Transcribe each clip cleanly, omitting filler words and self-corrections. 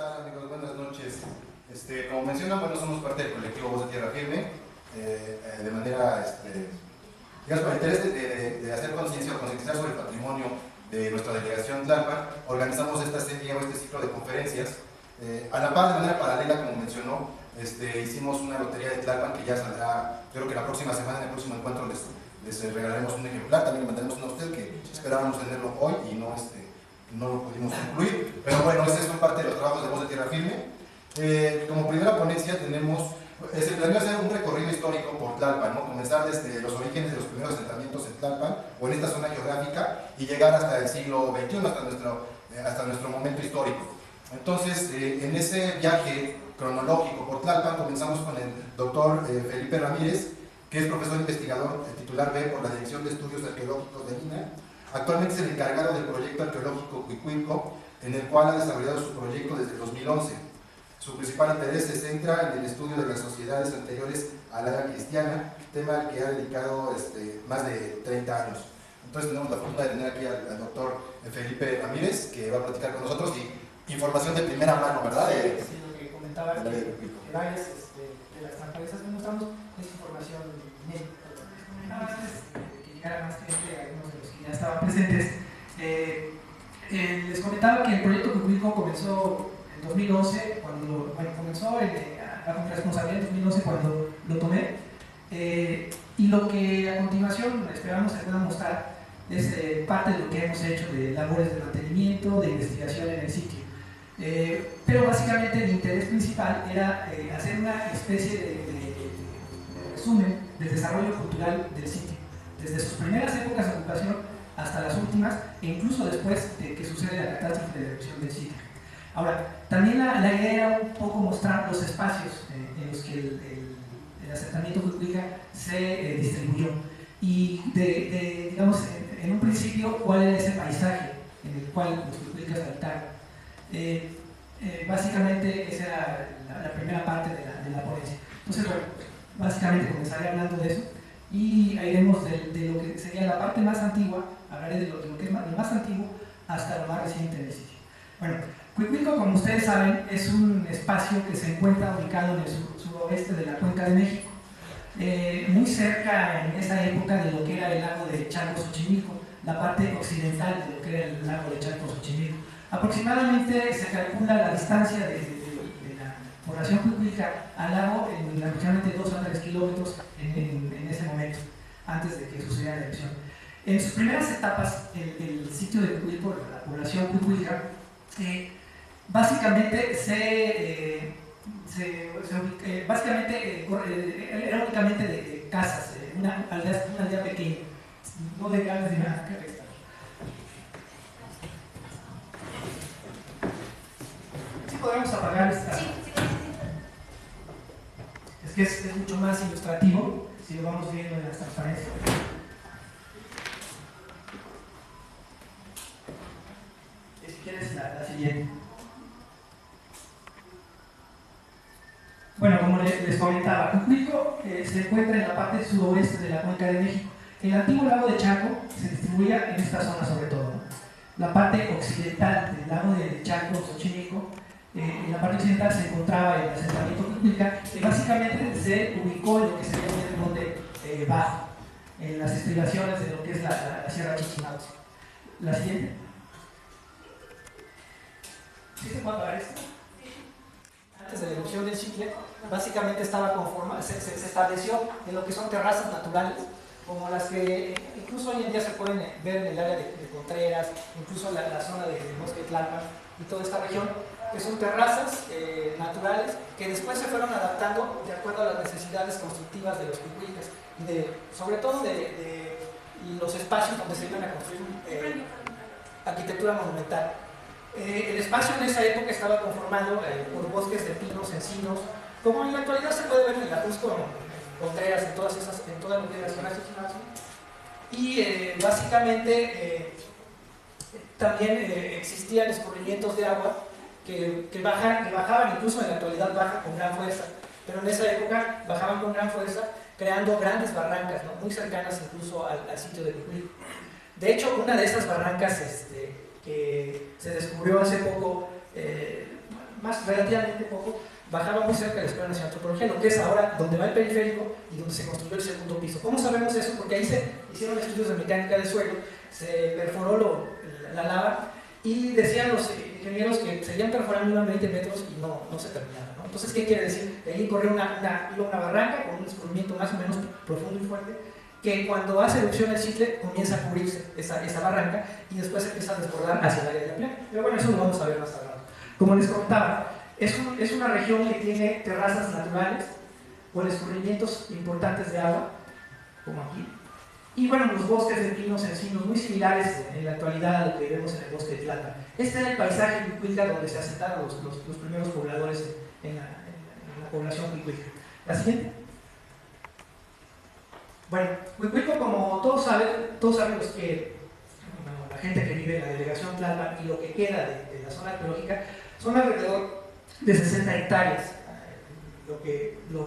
tal, amigos? Buenas noches. Como mencionan, bueno, somos parte del colectivo Voz de Tierra Firme, de manera, digamos, con interés de hacer conciencia o concientizar sobre el patrimonio de nuestra delegación Tlalpan. Organizamos esta serie o este ciclo de conferencias. A la par, de manera paralela, como mencionó, hicimos una lotería de Tlalpan que ya saldrá, yo creo que la próxima semana, en el próximo encuentro les regalaremos un ejemplar. También le mandaremos uno a usted, que esperábamos tenerlo hoy y no lo pudimos concluir, pero bueno, estos son parte de los trabajos de Voz de Tierra Firme. Como primera ponencia tenemos, se planeó hacer un recorrido histórico por Tlalpan, ¿no? Comenzar desde los orígenes de los primeros asentamientos en Tlalpan o en esta zona geográfica y llegar hasta el siglo XXI, hasta nuestro momento histórico. Entonces, en ese viaje cronológico por Tlalpan comenzamos con el doctor Felipe Ramírez, que es profesor investigador titular B por la Dirección de Estudios Arqueológicos de Lina. Actualmente es el encargado del proyecto arqueológico Cuicuilco, en el cual ha desarrollado su proyecto desde 2011. Su principal interés se centra en el estudio de las sociedades anteriores a la era cristiana, tema al que ha dedicado más de 30 años. Entonces tenemos la fortuna de tener aquí al doctor Felipe Ramírez, que va a platicar con nosotros y información de primera mano, ¿verdad? Sí, lo que comentaba, que varias de las transparencias que mostramos es información inédita. Que llegara más gente, algunos de los que ya estaban presentes. Les comentaba que el proyecto Cuicuilco comenzó en 2011, comenzó bajo mi responsabilidad en 2011 cuando lo tomé, y lo que a continuación esperamos que pueda mostrar es parte de lo que hemos hecho de labores de mantenimiento, de investigación en el sitio. Pero básicamente el interés principal era hacer una especie de resumen del desarrollo cultural del sitio, desde sus primeras épocas de ocupación hasta las últimas, e incluso después de que sucede la catástrofe de erupción del sitio. Ahora, también la idea era un poco mostrar los espacios en los que el asentamiento Cuicuilca se distribuyó y digamos, en un principio, cuál era ese paisaje en el cual los Cuicuilcas habitaron. Básicamente esa era la primera parte de la ponencia. Entonces, bueno, básicamente comenzaré hablando de eso y iremos de lo que sería la parte más antigua, hablaré de lo que es lo más antiguo hasta lo más reciente del sitio. Bueno, Cuicuilco, como ustedes saben, es un espacio que se encuentra ubicado en el suroeste de la Cuenca de México, muy cerca en esa época de lo que era el lago de Chalco-Xochimilco, la parte occidental de lo que era el lago de Chalco-Xochimilco. Aproximadamente se calcula la distancia de la población Cuicuilca al lago en aproximadamente 2 a 3 kilómetros en ese momento, antes de que sucediera la erupción. En sus primeras etapas, el sitio de Cuicuilco, la población Cuicuilca, básicamente era únicamente de casas, una aldea pequeña, no de grandes ni nada. ¿Sí podemos apagar esta? Sí. Es que es mucho más ilustrativo si lo vamos viendo en las transparencias. Y si quieres la siguiente. Bueno, como les comentaba, Cuicuilco se encuentra en la parte sudoeste de la Cuenca de México. El antiguo lago de Chaco se distribuía en esta zona sobre todo, ¿no? La parte occidental del lago de Chaco, Xochimilco, en la parte occidental se encontraba el asentamiento Cuicuilca, que básicamente se ubicó en lo que sería el monte bajo, en las estribaciones de lo que es la Sierra Chichimalpa. La siguiente. ¿Sí se puede ver esto? Antes de la erupción del Chicle, básicamente estaba se estableció en lo que son terrazas naturales, como las que incluso hoy en día se pueden ver en el área de Contreras, incluso la zona del bosque de Tlalpan y toda esta región, que son terrazas naturales que después se fueron adaptando de acuerdo a las necesidades constructivas de los Cuicuilcas y sobre todo de los espacios donde se iban a construir arquitectura monumental. El espacio en esa época estaba conformado por bosques de pinos, encinos, como en la actualidad se puede ver en la Cusco, Contreras, en todo lo que es la zona de y básicamente también existían escurrimientos de agua que bajaban, incluso en la actualidad bajan con gran fuerza, pero en esa época bajaban con gran fuerza, creando grandes barrancas, ¿no? Muy cercanas incluso al sitio de Cuicuilco. De hecho, una de esas barrancas que se descubrió hace poco más relativamente poco, bajaba muy cerca de la Escuela Nacional de Antropología, lo que es ahora donde va el periférico y donde se construyó el segundo piso. ¿Cómo sabemos eso? Porque ahí se hicieron estudios de mecánica del suelo, se perforó la lava y decían los ingenieros que seguían perforando, iban 20 metros y no se terminaba, ¿no? Entonces, ¿qué quiere decir? De ahí corrió una barranca con un descubrimiento más o menos profundo y fuerte, que cuando hace erupción el Chitle comienza a cubrirse esa barranca y después empieza a desbordar hacia el área de la playa. Pero bueno, eso lo vamos a ver más al rato. Como les comentaba, es una región que tiene terrazas naturales o descubrimientos importantes de agua, como aquí. Y bueno, los bosques de pinos encinos muy similares en la actualidad a lo que vemos en el bosque de Tlapa. Este era el paisaje Huicuilca donde se asentaron los primeros pobladores en la población Huicuilca. La siguiente. Bueno, Huicuilco, como todos saben los que, bueno, la gente que vive en la delegación Tlapa y lo que queda de la zona arqueológica, son alrededor de 60 hectáreas, lo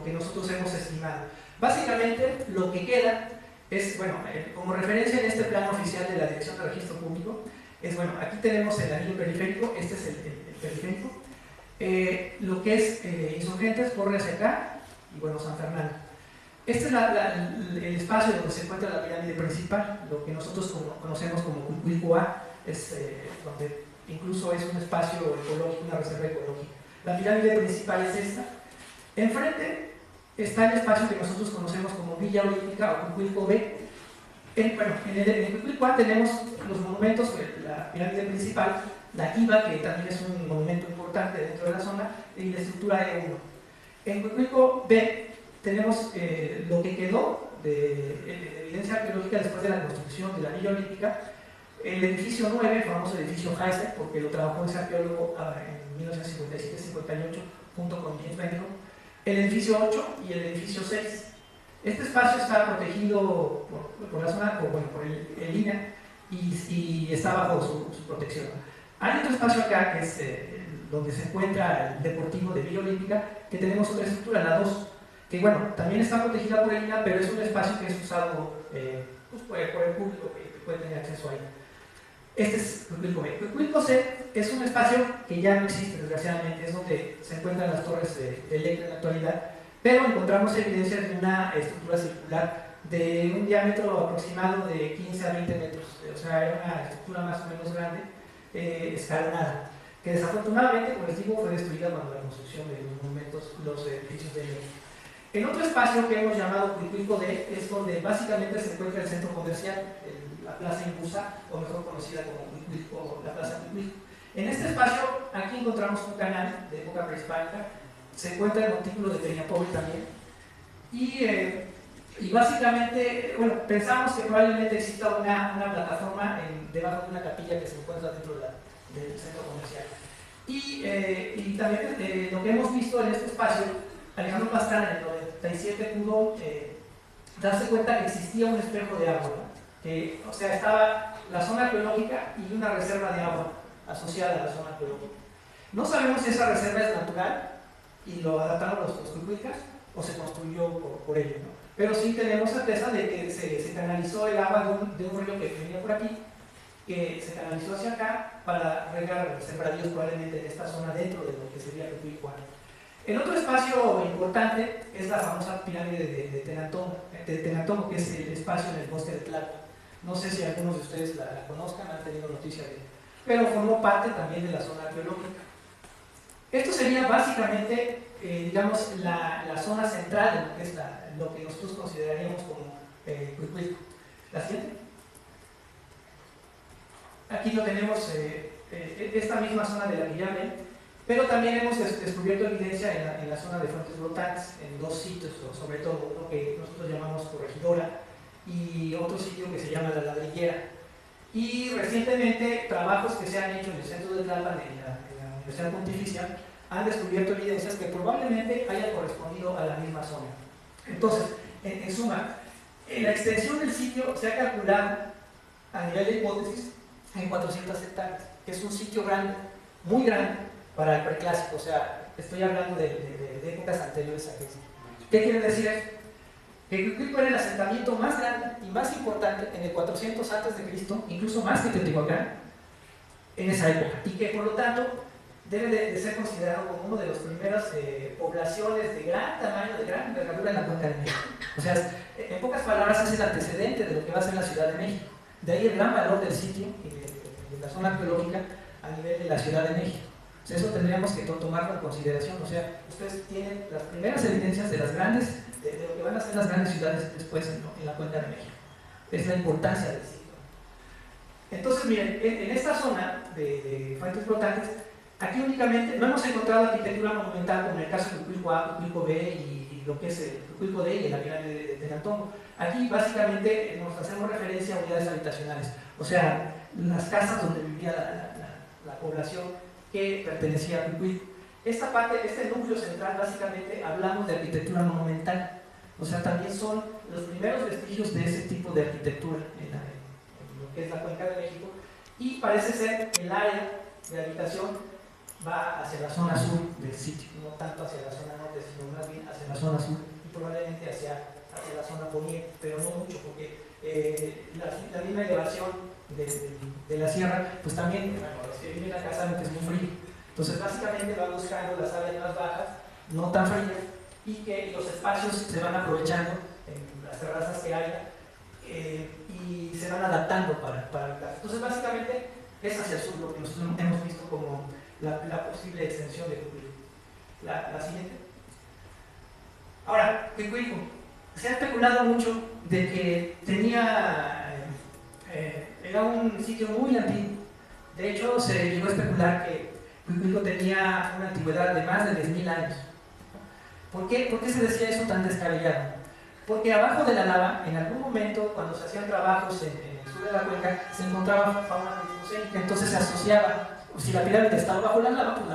que nosotros hemos estimado. Básicamente, lo que queda es, bueno, como referencia en este plano oficial de la Dirección de Registro Público, es, bueno, aquí tenemos el anillo periférico, este es el periférico, lo que es Insurgentes, corre hacia acá, y bueno, San Fernando. Este es el espacio donde se encuentra la pirámide principal, lo que nosotros conocemos como Huicuilco A, donde incluso es un espacio ecológico, una reserva ecológica. La pirámide principal es esta. Enfrente está el espacio que nosotros conocemos como Villa Olímpica o Huicuilco B. En el Huicuilco A tenemos los monumentos, la pirámide principal, la Kiva, que también es un monumento importante dentro de la zona, y la estructura E1. En Huicuilco B tenemos lo que quedó de evidencia arqueológica después de la construcción de la Villa Olímpica, el edificio 9, el famoso edificio Heiser, porque lo trabajó ese arqueólogo en 1957-58 junto con James Bendigo, el edificio 8 y el edificio 6. Este espacio está protegido por la zona, por el INA, y está bajo su protección. Hay otro espacio acá que es donde se encuentra el deportivo de Villa Olímpica, que tenemos otra estructura, la 2, que bueno, también está protegida por el INA, pero es un espacio que es usado pues por el público que puede tener acceso ahí. Este es Huicuilco B. Huicuilco C es un espacio que ya no existe, desgraciadamente, es donde se encuentran las torres de Electra en la actualidad, pero encontramos evidencias de una estructura circular de un diámetro aproximado de 15 a 20 metros, o sea, era una estructura más o menos grande, escalonada, que desafortunadamente, como les digo, fue destruida cuando la construcción de los monumentos, los edificios de Electra. En otro espacio que hemos llamado Huicuilco D es donde básicamente se encuentra el centro comercial, la Plaza Imbusa, o mejor conocida como Huicuilco, la Plaza Huicuilco. En este espacio, aquí encontramos un canal de época prehispánica, se encuentra el montículo de Peñapobre también, y básicamente, bueno, pensamos que probablemente exista una plataforma debajo de una capilla que se encuentra dentro del centro comercial. Y también lo que hemos visto en este espacio, Alejandro Pastrana en el 97 pudo darse cuenta que existía un espejo de agua, ¿no? O sea, estaba la zona arqueológica y una reserva de agua asociada a la zona arqueológica. No sabemos si esa reserva es natural y lo adaptaron los huicuilcas o se construyó por ello, ¿no? Pero sí tenemos certeza de que se canalizó el agua de un río que venía por aquí, que se canalizó hacia acá para regar sembradíos probablemente en esta zona dentro de lo que sería el Huicuilco. El otro espacio importante es la famosa pirámide de Tenantomo, que es el espacio en el bosque de Tlapa. No sé si algunos de ustedes la conozcan, han tenido noticia de ella, pero formó parte también de la zona arqueológica. Esto sería básicamente, digamos, la zona central de lo que es lo que nosotros consideraríamos como Huicuilco. ¿La siguiente? Aquí lo tenemos, esta misma zona de la pirámide, pero también hemos descubierto evidencia en la zona de fuentes flotantes, en dos sitios, sobre todo uno que nosotros llamamos Corregidora y otro sitio que se llama La Ladrillera. Y recientemente trabajos que se han hecho en el centro de Tlapa, en la Universidad Pontificia, han descubierto evidencias que probablemente hayan correspondido a la misma zona. Entonces, en suma, la extensión del sitio se ha calculado a nivel de hipótesis en 400 hectáreas, que es un sitio grande, muy grande para el preclásico, o sea, estoy hablando de épocas anteriores a Cristo. ¿Qué quiere decir esto? Que Huicuilco era el asentamiento más grande y más importante en el 400 a.C., incluso más que Teotihuacán, en esa época, y que por lo tanto debe de ser considerado como uno de las primeras poblaciones de gran tamaño, de gran envergadura en la Cuenca de México. O sea, en pocas palabras es el antecedente de lo que va a ser la Ciudad de México. De ahí el gran valor del sitio y de la zona arqueológica a nivel de la Ciudad de México. O sea, eso tendríamos que tomarlo en consideración. O sea, ustedes tienen las primeras evidencias de las grandes, de lo que van a ser las grandes ciudades después en la Cuenca de México. Es la importancia del sitio. Entonces, miren, en esta zona de fuentes flotantes, aquí únicamente no hemos encontrado arquitectura monumental como en el caso de Cuicuilco A, Cuicuilco B y lo que es el Cuicuilco D y la pirámide de Tenantongo. Aquí básicamente nos hacemos referencia a unidades habitacionales, o sea, las casas donde vivía la población que pertenecía a Cuicuilco. Esta parte, este núcleo central, básicamente hablamos de arquitectura monumental, o sea, también son los primeros vestigios de ese tipo de arquitectura en lo que es la Cuenca de México, y parece ser que el área de habitación va hacia la zona sur del sitio, no tanto hacia la zona norte, sino más bien hacia la zona sur y probablemente hacia la zona poniente, pero no mucho, porque la misma elevación de la sierra, pues también, bueno, los que viven acá saben que es muy frío. Entonces, básicamente va buscando las áreas más bajas, no tan frías, y que los espacios se van aprovechando en las terrazas que haya y se van adaptando para el caso. Entonces, básicamente es hacia el sur lo que nosotros hemos visto como la posible extensión de Cuicuilco. La siguiente. Ahora, Cuicuilco. Se ha especulado mucho de que era un sitio muy antiguo. De hecho, se llegó a especular que Cuicuilco tenía una antigüedad de más de 10.000 años. ¿Por qué se decía eso tan descabellado? Porque abajo de la lava, en algún momento, cuando se hacían trabajos en el sur de la cuenca, se encontraba fauna antropocénica, entonces se asociaba. Si la pirámide estaba bajo la lava, pues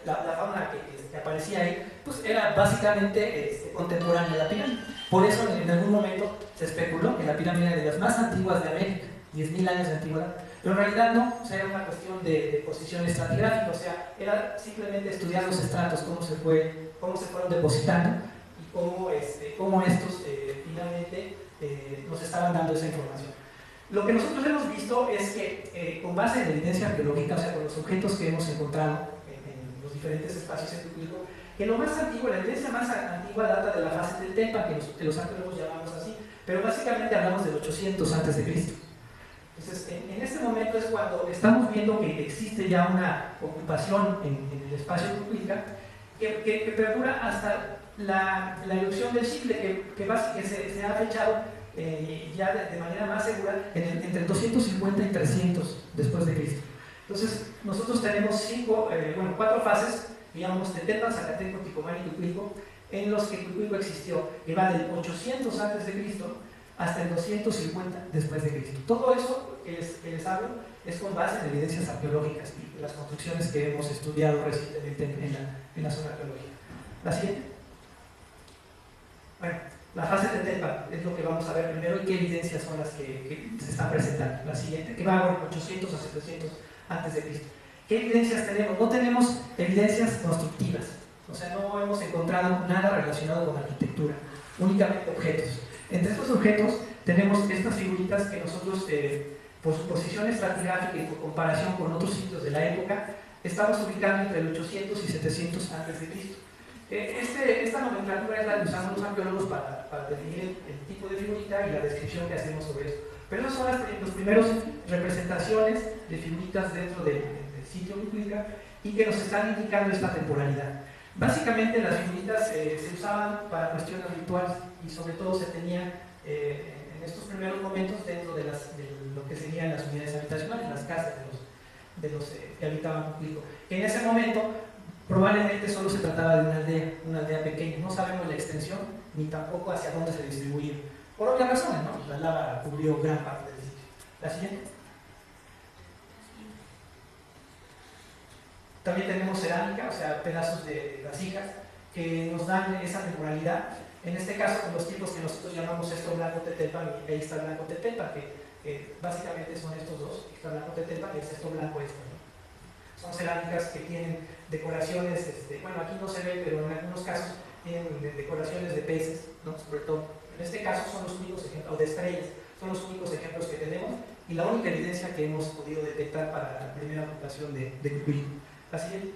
la fauna que aparecía ahí, pues era básicamente contemporánea a la pirámide. Por eso en algún momento se especuló que la pirámide era de las más antiguas de América, 10.000 años de antigüedad, pero en realidad no, o sea, era una cuestión de posición estratigráfica, o sea, era simplemente estudiar los estratos, cómo se fueron depositando y cómo estos finalmente nos estaban dando esa información. Lo que nosotros hemos visto es que con base en la evidencia arqueológica, o sea, con los objetos que hemos encontrado en los diferentes espacios en Cuicuilco, que lo más antiguo, la evidencia más antigua data de la fase del Tempa, que los arqueólogos llamamos así, pero básicamente hablamos del 800 a.C. Entonces, en este momento es cuando estamos viendo que existe ya una ocupación en el espacio de Cuicuilco que perdura hasta la erupción del Xitle, que se ha fechado ya de manera más segura entre 250 y 300 después de Cristo. Entonces, nosotros tenemos 4 fases, digamos, Tetelpan, Zacateco, Ticomán y Cuicuilco, en los que Cuicuilco existió, que va del 800 a.C. hasta el 250 después de Cristo. Todo eso que les hablo es con base en evidencias arqueológicas y las construcciones que hemos estudiado recientemente en la zona arqueológica. La siguiente. Bueno, la fase de Tetelpan es lo que vamos a ver primero y qué evidencias son las que se están presentando. La siguiente, que va de 800 a 700 a.C. ¿Qué evidencias tenemos? No tenemos evidencias constructivas, o sea, no hemos encontrado nada relacionado con arquitectura, únicamente objetos. Entre estos objetos tenemos estas figuritas que nosotros, por su posición estratigráfica y por comparación con otros sitios de la época, estamos ubicando entre el 800 y 700 a.C. Esta nomenclatura es la que usamos los arqueólogos para definir el tipo de figurita y la descripción que hacemos sobre esto. Pero esas son las primeras representaciones de figuritas dentro del sitio Cuicuilco y que nos están indicando esta temporalidad. Básicamente las figuritas se usaban para cuestiones rituales y sobre todo se tenían en estos primeros momentos dentro de lo que serían las unidades habitacionales, las casas de los que habitaban Cuicuilco. En ese momento probablemente solo se trataba de una aldea pequeña, no sabemos la extensión ni tampoco hacia dónde se distribuía. Por obvias razones, ¿no? La lava cubrió gran parte del sitio. La siguiente. También tenemos cerámica, o sea, pedazos de vasijas que nos dan esa temporalidad. En este caso, con los tipos que nosotros llamamos esto blanco Tetelpan y ahí está blanco Tetelpan, que básicamente son estos dos, está blanco Tetelpan y es esto blanco esto, ¿no? Son cerámicas que tienen decoraciones, bueno, aquí no se ve, pero en algunos casos tienen decoraciones de peces, ¿no? Sobre todo. En este caso son los únicos ejemplos, o de estrellas, son los únicos ejemplos que tenemos y la única evidencia que hemos podido detectar para la primera ocupación de Cuicuilco. La siguiente.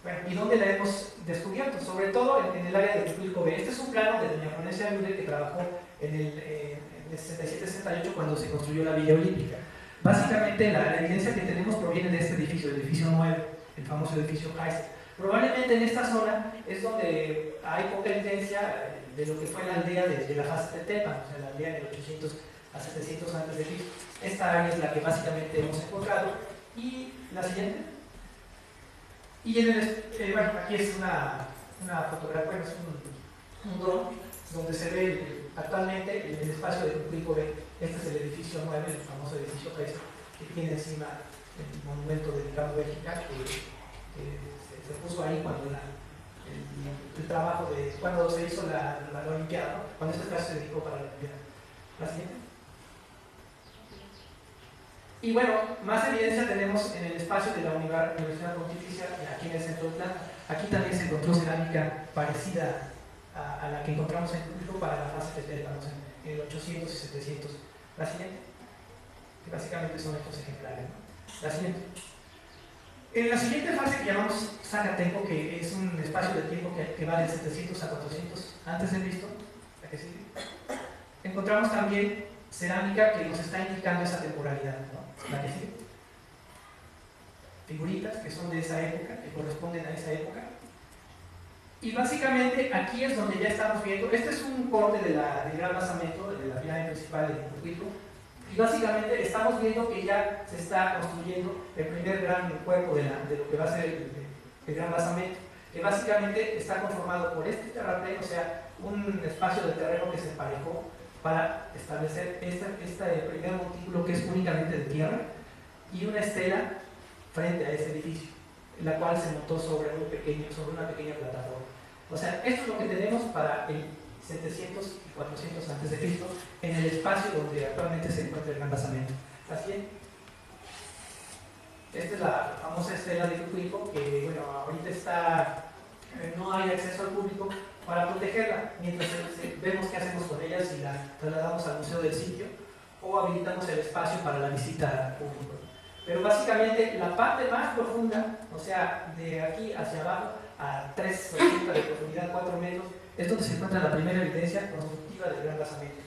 Bueno, ¿y dónde la hemos descubierto? Sobre todo en el área de Tecuilco B. Este es un plano de doña Florencia Ayude que trabajó en el 67-68 cuando se construyó la Villa Olímpica. Básicamente la evidencia que tenemos proviene de este edificio, el edificio 9, el famoso edificio Kaiser. Probablemente en esta zona es donde hay poca evidencia de lo que fue la aldea de la fase de Tepa, o sea, la aldea de 800 a 700 antes de Cristo. Esta área es la que básicamente hemos encontrado. Y la siguiente. Y en el, bueno, aquí es una fotografía, es un dron donde se ve actualmente en el espacio de Tecuilco B. Este es el edificio 9, el famoso edificio Kaiser, que tiene encima el monumento dedicado a Bélgica, que se puso ahí cuando el trabajo de cuando se hizo la Olimpiada, ¿no? Cuando este caso se dedicó para la Olimpiada. ¿La siguiente? Y bueno, más evidencia tenemos en el espacio de la Universidad Pontificia, aquí en el centro de Planta. Aquí también se encontró cerámica parecida a la que encontramos en Tecuilco para la fase de Tétanos en el 800 y 700. La siguiente, que básicamente son estos ejemplares, ¿no? La siguiente. En la siguiente fase que llamamos Zacateco, que es un espacio de tiempo que va de 700 a 400 antes de Cristo, la que sigue, encontramos también cerámica que nos está indicando esa temporalidad, ¿no? La que sigue. Figuritas que son de esa época, que corresponden a esa época. Y básicamente aquí es donde ya estamos viendo, este es un corte del gran basamento de la pirámide principal de Tecuilco. Y básicamente estamos viendo que ya se está construyendo el primer gran cuerpo de lo que va a ser el gran basamento, que básicamente está conformado por este terraplén, o sea, un espacio de terreno que se emparejó para establecer este primer montículo que es únicamente de tierra y una estela frente a ese edificio, la cual se montó sobre una pequeña plataforma. O sea, esto es lo que tenemos para el 700 y 400 antes de Cristo en el espacio donde actualmente se encuentra el gran basamento. Así es. Esta es la famosa estela de Tecuilco que, bueno, ahorita está, no hay acceso al público para protegerla, mientras vemos qué hacemos con ella, si la trasladamos al museo del sitio o habilitamos el espacio para la visita al público. Pero básicamente la parte más profunda, o sea, de aquí hacia abajo a 3,80 de profundidad, 4 metros, es donde se encuentra la primera evidencia constructiva del gran basamento,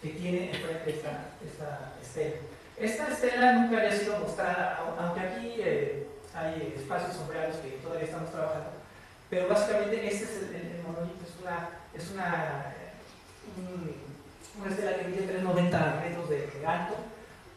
que tiene enfrente esta estela. Esta estela nunca había sido mostrada, aunque aquí hay espacios sombreados que todavía estamos trabajando, pero básicamente este es el monolito, es una estela que mide 3,90 metros de alto,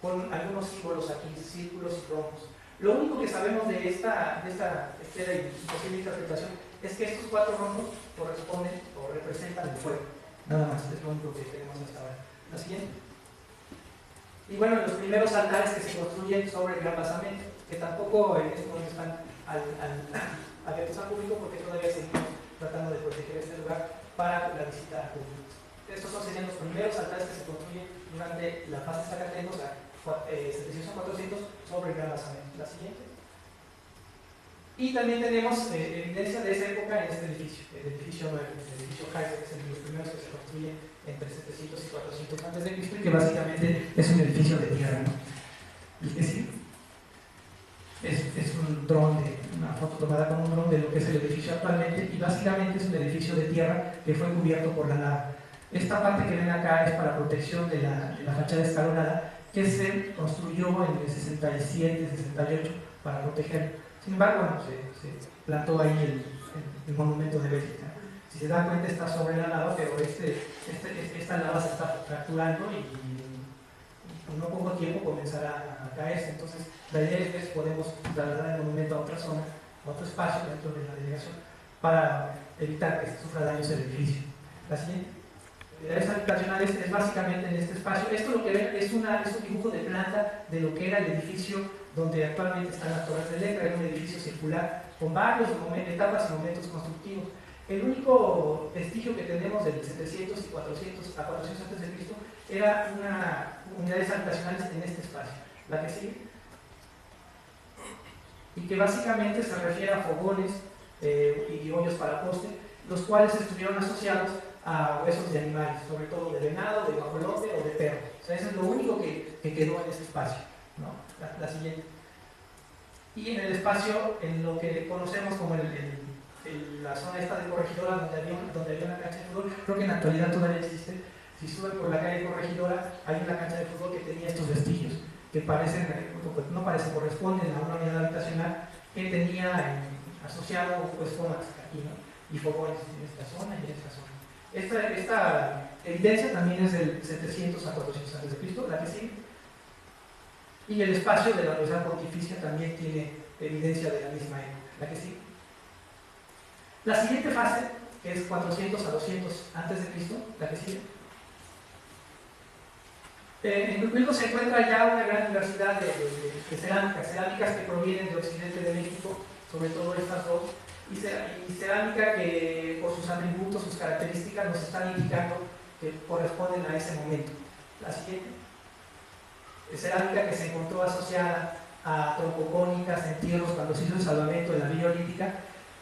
con algunos símbolos aquí, círculos y rombos. Lo único que sabemos de esta estela y su posible interpretación es que estos 4 rombos corresponden o representan el fuego. Nada más, es lo único que tenemos hasta ahora. La siguiente. Y bueno, los primeros altares que se construyen sobre el gran basamento, que tampoco en este momento están abiertos al público porque todavía seguimos tratando de proteger este lugar para la visita al público. Estos serían los primeros altares que se construyen durante la fase Zacateco, o sea, 700 a 400 sobre el gran basamento. La siguiente. Y también tenemos evidencia de esa época en este edificio, el edificio 9, el edificio Kaiser, que es el de los primeros que se construyen entre 700 y 400 antes de Cristo, y que básicamente es un edificio de tierra, ¿no? Es decir, es un dron, una foto tomada con un dron de lo que es el edificio actualmente, y básicamente es un edificio de tierra que fue cubierto por la lava. Esta parte que ven acá es para protección de la fachada escalonada, que se construyó en el 67, 68 para protegerlo. Sin embargo, bueno, se plantó ahí el monumento de Bélgica. Si se dan cuenta, está sobre la lava, pero esta lava se está fracturando y en no poco tiempo comenzará a caerse. Entonces, la idea es que podemos trasladar el monumento a otra zona, a otro espacio dentro de la delegación, para evitar que se sufra daños el edificio. La siguiente. Unidades habitacionales es básicamente en este espacio. Esto lo que ven es un dibujo de planta de lo que era el edificio donde actualmente están las torres de Electra. Era un edificio circular con varias etapas y momentos constructivos. El único vestigio que tenemos del 700 y 400 a 400 antes de Cristo era unidades habitacionales en este espacio. La que sigue. Y que básicamente se refiere a fogones y hoyos para poste, los cuales estuvieron asociados a huesos de animales, sobre todo de venado, de guajolote o de perro. O sea, eso es lo único que quedó en ese espacio, ¿no? La siguiente. y en el espacio, en lo que conocemos como la zona esta de Corregidora, donde había una cancha de fútbol, creo que en la actualidad todavía existe. Si suben por la calle Corregidora, hay una cancha de fútbol que tenía estos vestigios, que parecen, no parecen, corresponden a una unidad habitacional que tenía asociado pues formas aquí, ¿no? Y fogones en esta zona y en esta zona. Esta evidencia también es del 700 a 400 a.C., la que sigue. Y el espacio de la Universidad Pontificia también tiene evidencia de la misma época, la que sigue. La siguiente fase, que es 400 a 200 a.C., la que sigue. En Cuicuilco se encuentra ya una gran diversidad de cerámicas que provienen del occidente de México, sobre todo estas dos, y cerámica que por sus atributos, sus características nos están indicando que corresponden a ese momento. La siguiente. Cerámica que se encontró asociada a troncocónicas, entierros, cuando se hizo el salvamento de la Villa Olímpica,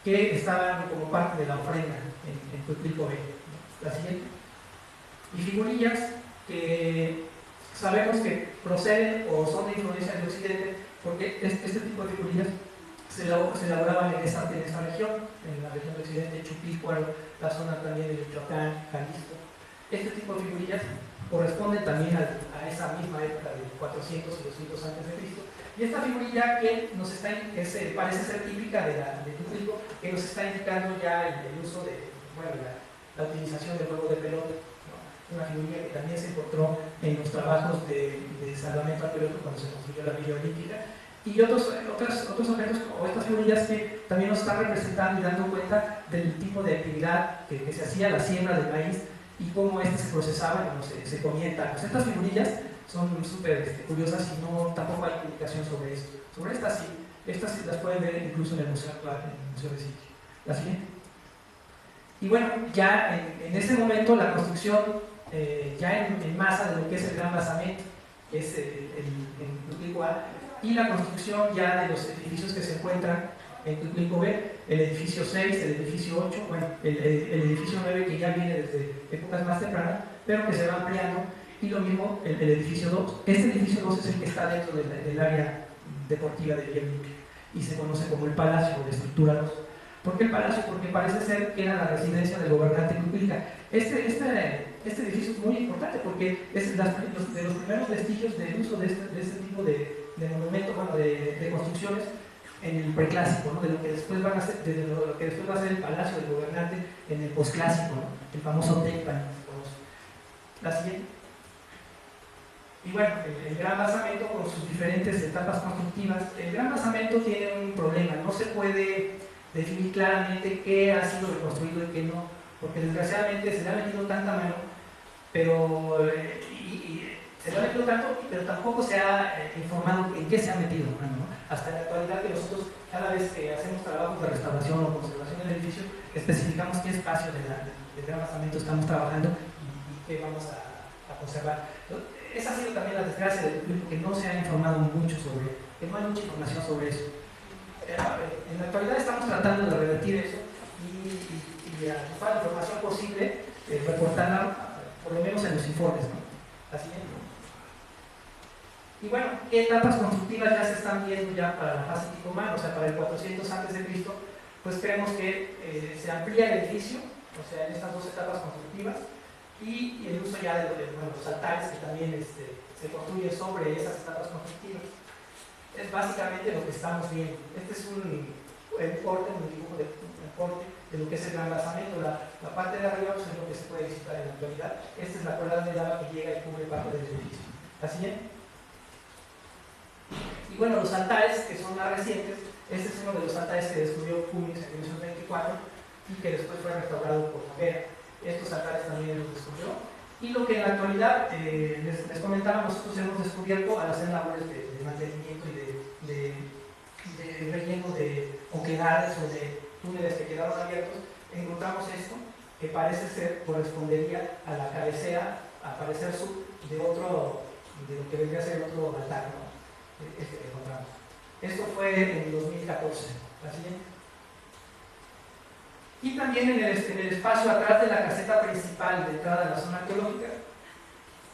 que estaban como parte de la ofrenda en Cuicuilco B. La siguiente. Y figurillas que sabemos que proceden o son de influencia del occidente, porque este tipo de figurillas se elaboraban en esta región, en la región del occidente, Chupícuaro, la zona también de Michoacán, Jalisco. Este tipo de figurillas corresponden también a esa misma época de 400 y 200 a.C. Y esta figurilla que parece ser típica de Cuicuilco, que nos está indicando ya el uso de, bueno, la utilización del juego de pelota, ¿no? Una figurilla que también se encontró en los trabajos de salvamento arqueológico cuando se construyó la Villa Olímpica, y otros objetos o estas figurillas que también nos están representando y dando cuenta del tipo de actividad que se hacía, la siembra del maíz, y cómo se procesaba, como se comía. Pues estas figurillas son súper curiosas y tampoco hay publicación sobre esto. Sobre estas sí, las pueden ver incluso en el museo actual, en el Museo de Sitio. La siguiente. Y bueno, ya en ese momento la construcción, ya en masa de lo que es el gran basamento, que es el Cuicuilco A, y la construcción ya de los edificios que se encuentran en Cuicuilco B, el edificio 6, el edificio 8, bueno, el edificio 9 que ya viene desde épocas más tempranas, pero que se va ampliando, y lo mismo el edificio 2. Este edificio 2 es el que está dentro del área deportiva de Villa Olímpica y se conoce como el Palacio de Estructura 2. ¿Por qué el Palacio? Porque parece ser que era la residencia del gobernante Cuicuilca. Este edificio es muy importante porque es de los primeros vestigios del uso de este tipo de monumentos, bueno, de construcciones en el preclásico, ¿no? De lo que después va a ser el Palacio del Gobernante en el posclásico, ¿no? El famoso Tecpan. La siguiente. Y bueno, el gran basamento con sus diferentes etapas constructivas. El gran basamento tiene un problema, no se puede definir claramente qué ha sido reconstruido y qué no, porque desgraciadamente se le ha metido tanta mano, pero se le ha metido tanto, pero tampoco se ha informado en qué se ha metido mano, ¿no? Hasta en la actualidad que nosotros cada vez que hacemos trabajos de restauración o conservación del edificio, especificamos qué espacio del gran basamento estamos trabajando y qué vamos a conservar. Entonces, esa ha sido también la desgracia del público, que no se ha informado mucho que no hay mucha información sobre eso. En la actualidad estamos tratando de revertir eso y a toda la información posible, reportarla por lo menos en los informes, ¿no? Así es. Y bueno, ¿qué etapas constructivas ya se están viendo ya para la fase Ticomán? O sea, para el 400 a.C., pues creemos que se amplía el edificio, o sea, en estas dos etapas constructivas, y el uso ya de los altares que también se construyen sobre esas etapas constructivas. Es básicamente lo que estamos viendo. Este es un corte, un dibujo de corte de lo que es el gran basamento. La parte de arriba pues, es lo que se puede visitar en la actualidad. Esta es la colada de lava que llega y cubre parte del edificio. ¿Así es? Y bueno, los altares, que son más recientes, este es uno de los altares que descubrió Cummings en 1924 y que después fue restaurado por Noguera. Estos altares también los descubrió. Y lo que en la actualidad, les comentaba, nosotros hemos descubierto al hacer labores de mantenimiento y de relleno de oquedades o de túneles que quedaron abiertos, encontramos esto que parece ser, correspondería a la cabecera, a parecer de lo que vendría a ser otro altar, ¿no? Que encontramos. Esto fue en 2014. La siguiente. Y también en el espacio atrás de la caseta principal de entrada de la zona arqueológica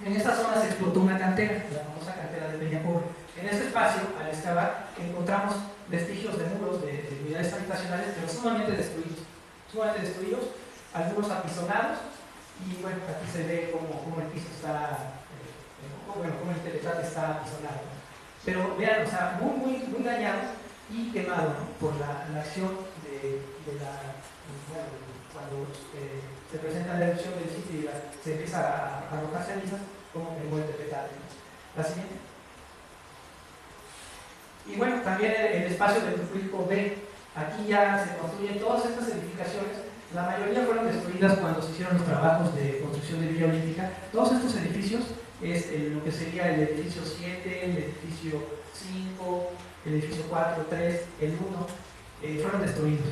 En esta zona se explotó una cantera, la famosa cantera de Peñapobre. En este espacio, al excavar, encontramos vestigios de muros de unidades habitacionales, pero sumamente destruidos, algunos apisonados, y bueno, aquí se ve cómo el piso está, cómo el tepetate está apisonado. Pero vean, o sea, muy dañado y quemado, ¿no? Por la acción cuando se presenta la erupción del sitio y se empieza a arrojar cenizas, como quemó el tepetate, ¿no? La siguiente. Y bueno, también el espacio del Trujilco B, aquí ya se construyen todas estas edificaciones. La mayoría fueron destruidas cuando se hicieron los trabajos de construcción de Villa Olímpica. Todos estos edificios, lo que sería el edificio 7, el edificio 5, el edificio 4, 3, el 1, fueron destruidos.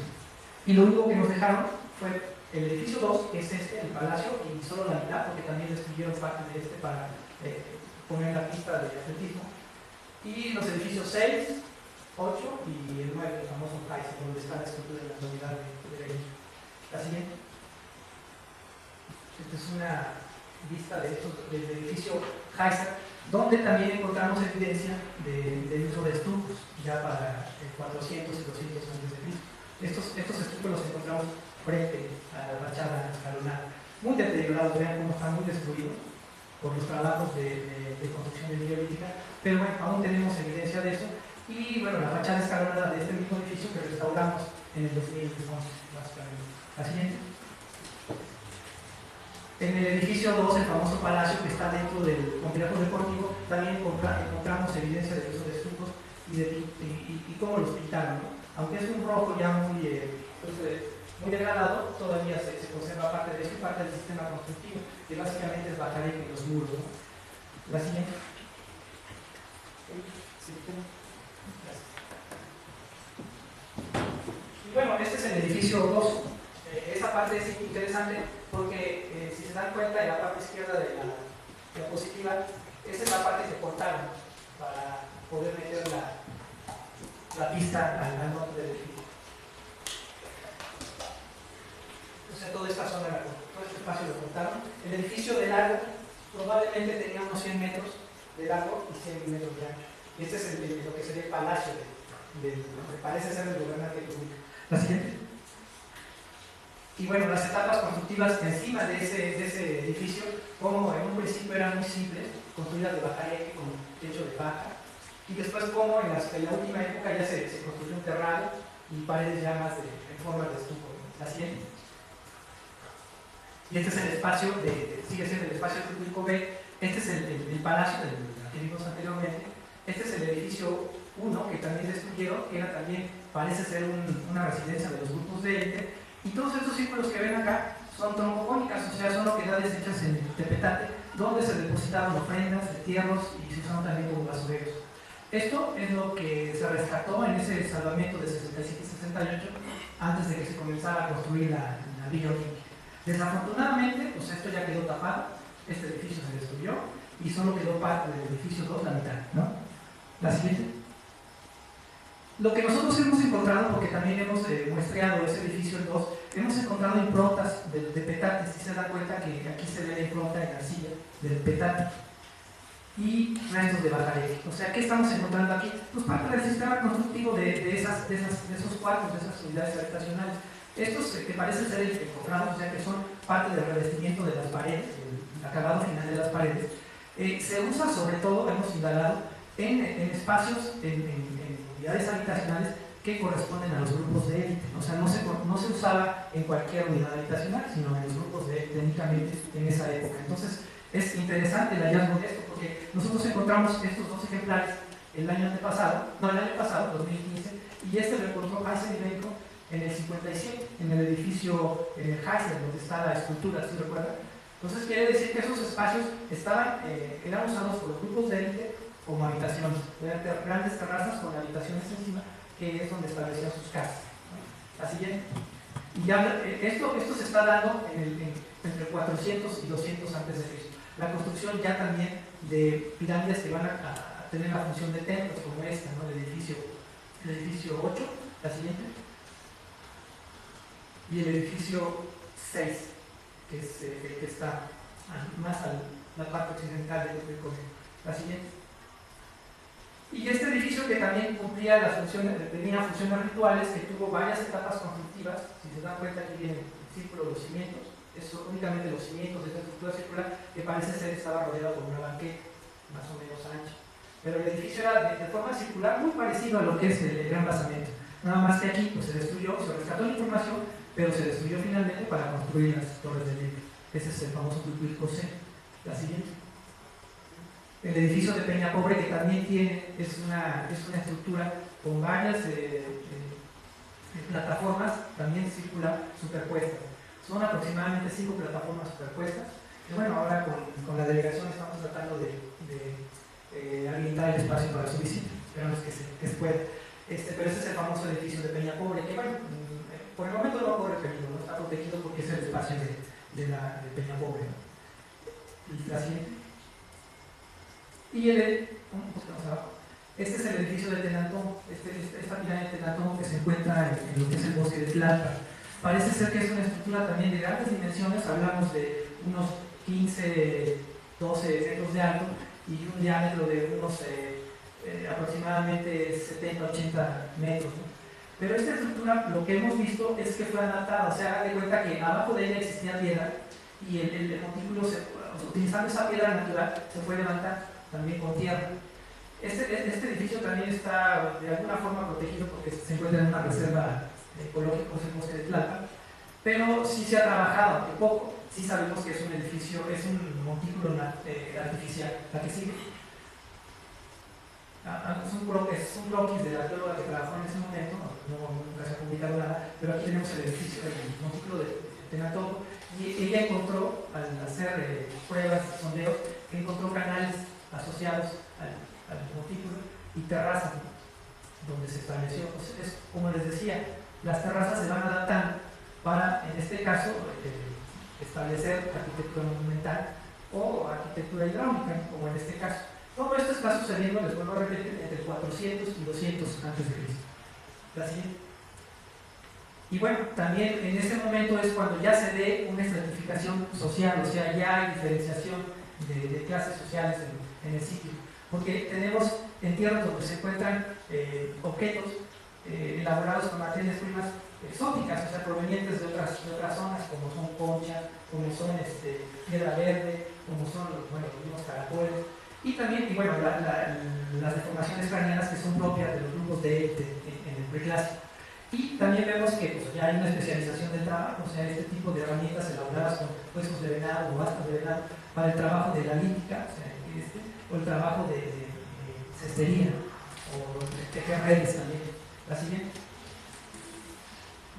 Y lo único que nos dejaron fue el edificio 2, que es el palacio, y solo la mitad, porque también destruyeron parte de para poner la pista de atletismo. Y los edificios 6, 8 y el 9, el famoso Kaiser, donde está la estructura de la unidad de Bello. La siguiente. Esta es una vista del edificio Kaiser, donde también encontramos evidencia del uso de estucos, ya para 400 y 200 a.C. Estos estucos los encontramos frente a la fachada escalonada, muy deteriorados, vean cómo están muy destruidos por los trabajos de construcción de Villa Olímpica, pero bueno, aún tenemos evidencia de eso. Y bueno, la fachada escalonada de este mismo edificio que restauramos en el 2011, básicamente. La siguiente. En el edificio 2, el famoso palacio que está dentro del complejo deportivo, también encontramos evidencia del uso de estucos y cómo los pintaron, ¿no? Aunque es un rojo ya muy degradado, todavía se conserva parte de eso y parte del sistema constructivo, que básicamente es bajareque en los muros, ¿no? La siguiente. Y bueno, este es el edificio 2. Esa parte es interesante porque si se dan cuenta, en la parte izquierda de la diapositiva, esa es la parte que cortaron para poder meter la pista al norte del edificio. Entonces toda esta zona, todo este espacio lo cortaron. El edificio de largo probablemente tenía unos 100 metros de largo y 100 metros de ancho. Y este es lo que sería el palacio lo que parece ser el gobernante de Cuba. La siguiente. Y bueno, las etapas constructivas encima de ese edificio, como en un principio eran muy simples, construidas de bajareque con techo de paja, y después como en la última época ya se construyó un terrado y paredes ya más en forma de estuco. La siguiente. Y este es el espacio, sigue siendo el espacio del Trujilco B. Este es el palacio del que vimos anteriormente. Este es el edificio 1 que también destruyeron, que era también, parece ser una residencia de los grupos de élite. Y todos estos círculos que ven acá son troncocónicas, o sea, son loquedades hechas en Tepetate, donde se depositaban ofrendas, entierros y se usaron también como basureros. Esto es lo que se rescató en ese salvamento de 67-68, antes de que se comenzara a construir la Villa Olímpica. Desafortunadamente, pues esto ya quedó tapado, este edificio se destruyó y solo quedó parte del edificio 2, la mitad, ¿no? La siguiente. Lo que nosotros hemos encontrado, porque también hemos muestreado ese edificio 2, hemos encontrado improntas de petate. Si se dan cuenta que aquí se ve la impronta en la silla del petate y restos de bajareque. O sea, ¿qué estamos encontrando aquí? Pues parte del sistema constructivo de esos cuartos, de esas unidades habitacionales. Estos que parecen ser encontrados, o sea que son parte del revestimiento de las paredes, el acabado final de las paredes, se usa sobre todo, hemos indagado, en espacios, en unidades habitacionales que corresponden a los grupos de élite. O sea, no se usaba en cualquier unidad habitacional, sino en los grupos de élite únicamente en esa época. Entonces, es interesante el hallazgo de esto, porque nosotros encontramos estos dos ejemplares el año pasado, 2015, y este lo encontró Heisen y Benko en el 57, en el edificio Heisen, donde está la escultura, ¿sí recuerdan? Entonces quiere decir que esos espacios eran usados por los grupos de élite como habitaciones, eran grandes terrazas con habitaciones encima, que es donde establecían sus casas. La siguiente. Y ya, esto se está dando entre 400 y 200 antes de Cristo. La construcción ya también de pirámides que van a tener la función de templos, como esta, ¿no? el edificio 8, la siguiente, y el edificio 6, que está más la parte occidental de Teotihuacán. La siguiente. Y este edificio que también cumplía las funciones, tenía funciones rituales, que tuvo varias etapas constructivas. Si se dan cuenta, aquí viene el círculo de los cimientos, es únicamente los cimientos de esta estructura circular, que parece ser estaba rodeado por una banqueta más o menos ancha. Pero el edificio era de forma circular, muy parecido a lo que es el gran basamento. Nada más que aquí pues, se destruyó, se rescató la información, pero se destruyó finalmente para construir las torres del Libre. Ese es el famoso Tutuilco C. La siguiente. El edificio de Peña Pobre, que también tiene, es una estructura con varias plataformas, también circular, superpuestas. Son aproximadamente 5 plataformas superpuestas. Y bueno, ahora con la delegación estamos tratando de habilitar el espacio para su visita. Esperamos que se pueda. Pero ese es el famoso edificio de Peña Pobre, que bueno, por el momento no corre peligro, no está protegido porque es el espacio de Peña Pobre. La siguiente. Y un poquito más abajo. Este es el edificio de Tenantón, esta pirámide de Tenantón que se encuentra en lo que es el bosque de Tlalpan. Parece ser que es una estructura también de grandes dimensiones, hablamos de unos 15, 12 metros de alto y un diámetro de unos aproximadamente 70, 80 metros. ¿No? Pero esta estructura, lo que hemos visto es que fue adaptada, o sea, hagan de cuenta que abajo de ella existía piedra y el montículo, utilizando esa piedra natural, se puede levantar también con tierra. Este edificio también está de alguna forma protegido porque se encuentra en una reserva ecológica, como es el bosque de Tlalpan, pero sí se ha trabajado, aunque poco, sí sabemos que es un edificio, es un montículo artificial. La que sigue. Es un croquis de la arqueóloga que trabajó en ese momento, nunca se ha publicado nada, pero aquí tenemos el edificio, el montículo de Tenantón, y ella encontró, al hacer pruebas, sondeos, que encontró canales asociados al montículo y terrazas donde se estableció. Entonces, como les decía, las terrazas se van adaptando para, en este caso, establecer arquitectura monumental o arquitectura hidráulica, como en este caso. Todo esto está sucediendo, les vuelvo a repetir, entre 400 y 200 antes de Cristo. La siguiente. Y bueno, también en ese momento es cuando ya se ve una estratificación social, o sea, ya hay diferenciación de clases sociales en el sitio. Porque tenemos entierros donde se encuentran objetos elaborados con materias primas exóticas, o sea, provenientes de otras zonas, como son concha, como son piedra verde, como son los caracoles, y también, las deformaciones craneanas que son propias de los grupos de en el preclásico. Y también vemos que pues, ya hay una especialización del trabajo, o sea, este tipo de herramientas elaboradas con huesos de venado o astas de venado para el trabajo de la lítica, o el trabajo de cestería, o de tejer redes también. La siguiente.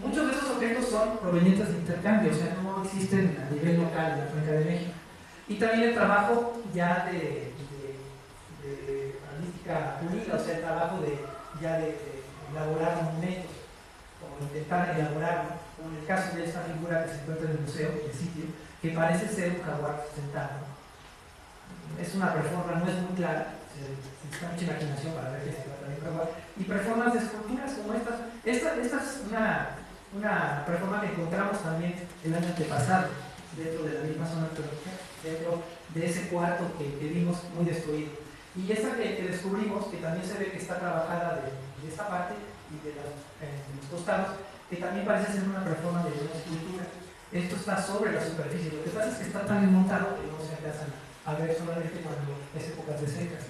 Muchos de esos objetos son provenientes de intercambio, o sea, no existen a nivel local en la Cuenca de México. Y también el trabajo ya de analítica pulida, o sea, el trabajo de elaborar monumentos, o intentar elaborar, como en el caso de esta figura que se encuentra en el museo, en el sitio, que parece ser un jaguar sentado. Es una performance, no es muy clara, se necesita mucha imaginación para ver que se trata de un jaguar. Y performance de esculturas como estas. Esta es una performance que encontramos también el año antepasado, dentro de la misma zona arqueológica, dentro de ese cuarto que vimos muy destruido. Y esta que descubrimos, que también se ve que está trabajada de esta parte y de los costados, que también parece ser una performance de una escultura. Esto está sobre la superficie. Lo que pasa es que está tan montado que no se alcanzan a ver solamente cuando es épocas de secas.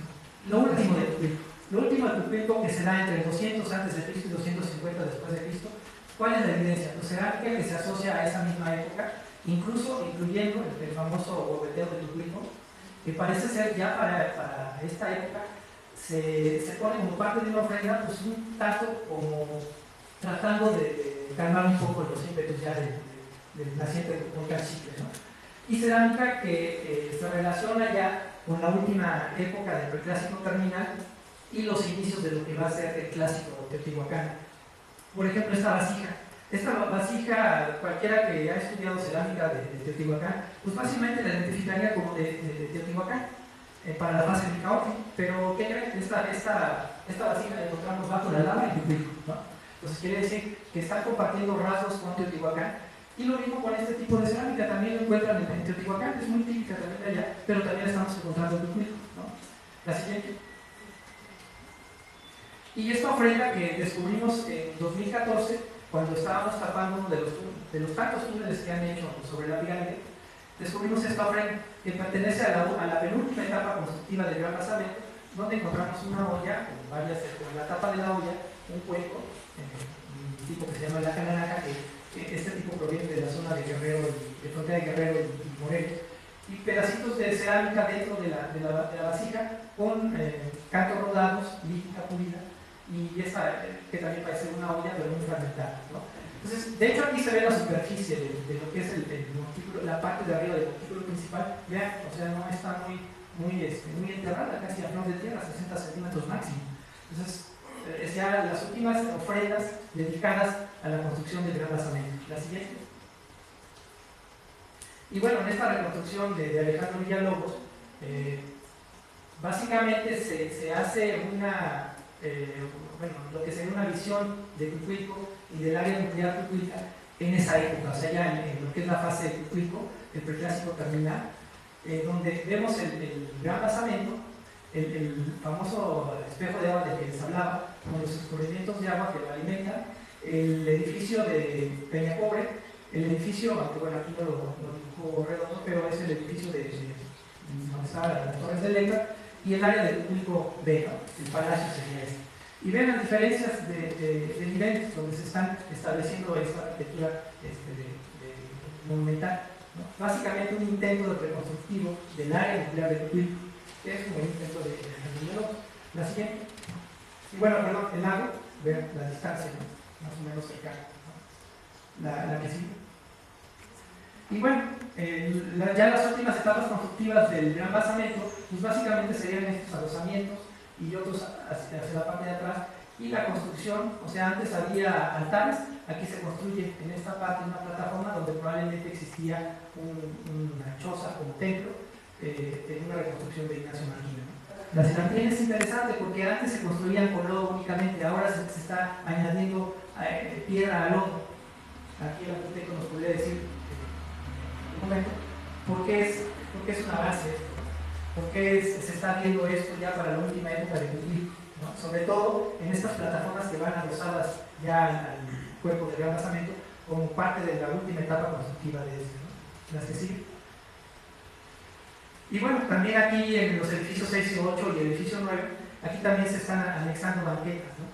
Lo último de Tutuilco, que se da entre 200 a.C. y 250 después de Cristo. ¿Cuál es la evidencia? Pues cerámica que se asocia a esa misma época, incluso incluyendo el famoso gobeteo de Tutuilco, que parece ser ya para esta época se pone como parte de una ofrenda, pues un tanto como tratando de calmar un poco los ímpetus ya del naciente volcán Chicle, ¿no? Y cerámica que se relaciona ya con la última época del preclásico terminal y los inicios de lo que va a ser el clásico Teotihuacán. Por ejemplo, esta vasija, cualquiera que haya estudiado cerámica de Teotihuacán, pues fácilmente la identificaría como de Teotihuacán para la fase de Caoque. Pero, ¿qué creen? Esta vasija la encontramos bajo la lava en Tutuilco, ¿no? Entonces quiere decir que están compartiendo rasgos con Teotihuacán, Y lo mismo con este tipo de cerámica, también lo encuentran en Teotihuacán, que es muy típica también de allá, pero también estamos encontrando en Tecuilco, ¿no? La siguiente. Y esta ofrenda que descubrimos en 2014, cuando estábamos tapando uno de los tantos túneles que han hecho sobre la pirámide, descubrimos esta ofrenda que pertenece a la penúltima etapa constructiva del Gran Basamento, donde encontramos una olla con varias, en la tapa de la olla, un cuenco, un tipo que se llama la cananaca, que este tipo proviene de la zona de Guerrero, de frontera de Guerrero y Morelos, y pedacitos de cerámica dentro de la vasija con cantos rodados, líquida pulida, y esta que también parece una olla pero muy fragmentada, ¿no? Entonces, de hecho aquí se ve la superficie de lo que es el montículo, la parte de arriba del montículo principal. Vean, o sea, no está muy enterrada, casi a flor de tierra, 60 centímetros máximo. Entonces, es ya las últimas ofrendas dedicadas a la construcción del Gran Basamento. La siguiente. Y bueno, en esta reconstrucción de Alejandro Villalobos, básicamente se hace lo que sería una visión de Tecuilco y del área nuclear Tecuilca en esa época, o sea, ya en lo que es la fase de Tecuilco, el preclásico terminal, donde vemos el Gran Basamento, el famoso espejo de agua del que les hablaba, con los escurrimientos de agua que lo alimentan, el edificio de Peñapobre, el edificio, aunque bueno, aquí no lo dibujo redondo, pero es el edificio de donde estaban las torres de Electra, y el área de Tecuilco B, ¿no? El palacio sería este. Y ven las diferencias de niveles donde se están estableciendo esta arquitectura monumental, ¿no? Básicamente un intento de reconstructivo del área nuclear de Tecuilco, que es un intento de Alejandro. La siguiente. Y bueno, perdón, el lago, vean la distancia, ¿no? Más o menos cercana, ¿no? La que sigue. Y bueno, ya las últimas etapas constructivas del Gran Basamento, pues básicamente serían estos adosamientos y otros hacia la parte de atrás, y la construcción, o sea, antes había altares, aquí se construye en esta parte una plataforma donde probablemente existía una choza como templo, en una reconstrucción de Ignacio Marquina, ¿no? La Serrantina es interesante porque antes se construían con lodo únicamente, ahora se está añadiendo piedra al lodo. Aquí el arquitecto nos podría decir un momento, ¿por qué es una base esto? ¿Por qué se está viendo esto ya para la última época de Tecuilco, ¿no? Sobre todo en estas plataformas que van adosadas ya al cuerpo del Gran Basamento como parte de la última etapa constructiva de este, ¿no? Las que siguen. Y bueno, también aquí en los edificios 6 y 8 y el edificio 9, aquí también se están anexando banquetas, ¿no?